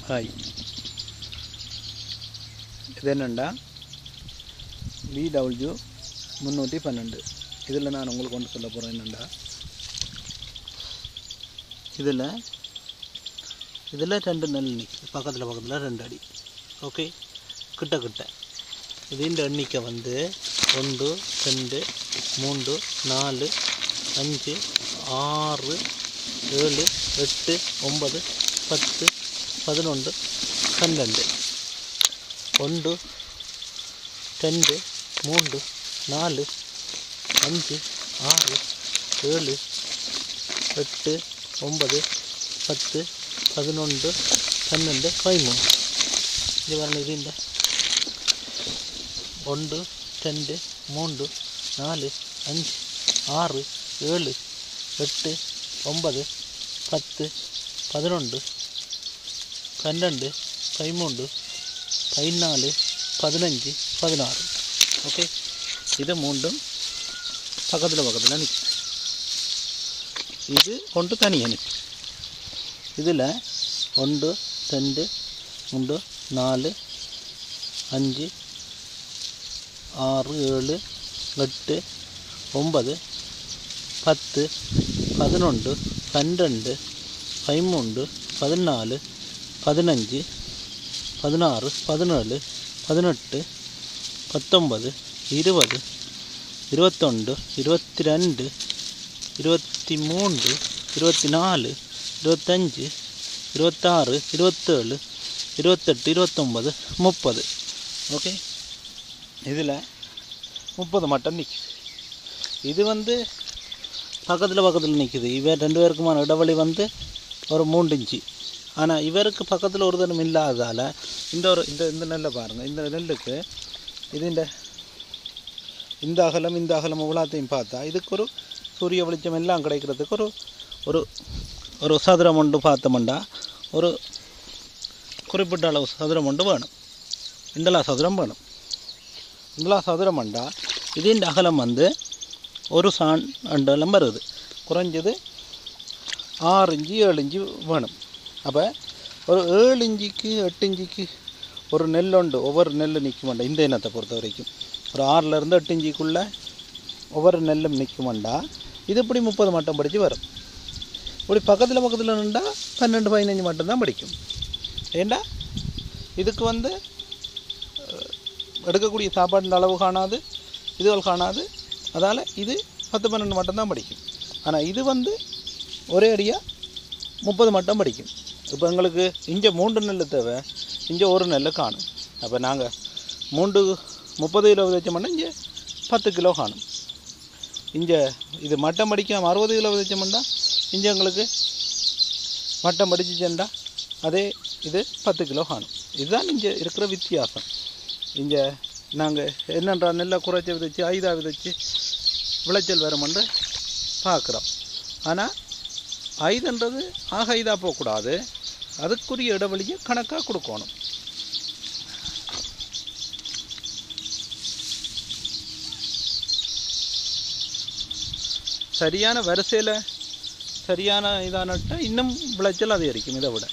Hi, இது என்னண்டா VW 312. இதில் நான் உங்களுக்கு ஒன்று சொல்ல போகிறேன். என்னென்னா இதில் 2 நெல் நிற்குது, பக்கத்தில் 2 அடி. ஓகே, கிட்ட இது இந்த எண்ணிக்கை வந்து 1 2 3 4 5 6 7 8 9 10 11 12 1 2 3 4 5 6 7 8 9 10 11 12 13. இது வரணும். இது இந்த 1 2 3 4 5 6 7 8 9 10 11 12 13 14 15 16. ஓகே, இது மூன்றும் பக்கத்தில் நிற்கும். இது ஒன்று தனியாக நிற்கும். இதில் 1 2 3 4 5 6 7 8 9 10 11 12 13 14 15 16 17 18 19 20 21 22 23 24 25 26 27 28 29 30. ஓகே, இதில் 30 மட்டும் நிற்குது. இது வந்து பக்கத்தில் நிற்குது. இவர் 2 பேருக்குமான இடைவெளி வந்து ஒரு 3 இன்ச்சு. ஆனால் இவருக்கு பக்கத்தில் ஒரு தரம் இல்லாததால் இந்த நெல்லை பாருங்கள். இந்த நெல்லுக்கு இது இந்த அகலம் இவ்வளோத்தையும் பார்த்தா இதுக்கு ஒரு சூரிய வெளிச்சம் எல்லாம் கிடைக்கிறதுக்கு ஒரு சதுரம் ஒன்று பார்த்தோம்னா ஒரு குறிப்பிட்ட அளவு சதுரம் ஒன்று வேணும். இந்தளா சதுரம் வேணும். இந்தளா சதுரம் வேண்டா இது இந்த அகலம் வந்து ஒரு சான் அண்டலம் வருது. குறைஞ்சது 6 இன்ச்சு 7 இன்ச்சு வேணும். அப்போ ஒரு 7 இன்ச்சுக்கு 8 இன்ச்சுக்கு ஒரு நெல் உண்டு. ஒவ்வொரு நெல் நிற்க மாட்டா. இந்த இனத்தை பொறுத்த வரைக்கும் ஒரு 6லேருந்து 8 இன்ச்சுக்குள்ளே ஒவ்வொரு நெல்லும் நிற்க மாட்டா. இது இப்படி 30 மட்டும் படித்து வரும். இப்படி பக்கத்தில் நின்றா 12 15 மட்டும்தான் படிக்கும். ஏண்டா இதுக்கு வந்து எடுக்கக்கூடிய சாப்பாட்டின் அளவு காணாது, இதுகள் காணாது. அதால் இது 10 12 மட்டும்தான் படிக்கும். ஆனால் இது வந்து ஒரே அடியாக 30 மட்டும் படிக்கும். இப்போ எங்களுக்கு இங்கே 3 நெல் தேவை, இங்கே ஒரு நெல் காணும். அப்போ நாங்கள் 30 கிலோ விதைச்சோம்னா இங்கே 10 கிலோ காணும். இங்கே இது மட்டம் படிக்காமல் 60 கிலோ விதைச்சோம்னா இங்கே எங்களுக்கு மட்டம் படிச்சுச்சேன்டா அதே இது 10 கிலோ காணும். இதுதான் இங்கே இருக்கிற வித்தியாசம். இங்கே நாங்கள் என்னென்றா நெல்லை குறைச்சி விதைச்சி 5 விதைச்சி விளைச்சல் வருமென்று பார்க்குறோம். ஆனால் 5ன்றது ஆக 5 போகக்கூடாது. அதுக்குரிய இடைவெளியை கணக்காக கொடுக்கணும். சரியான வரிசையில் சரியான இதானட்ட இன்னும் விளைச்சல் அதிகரிக்கும். இதை விட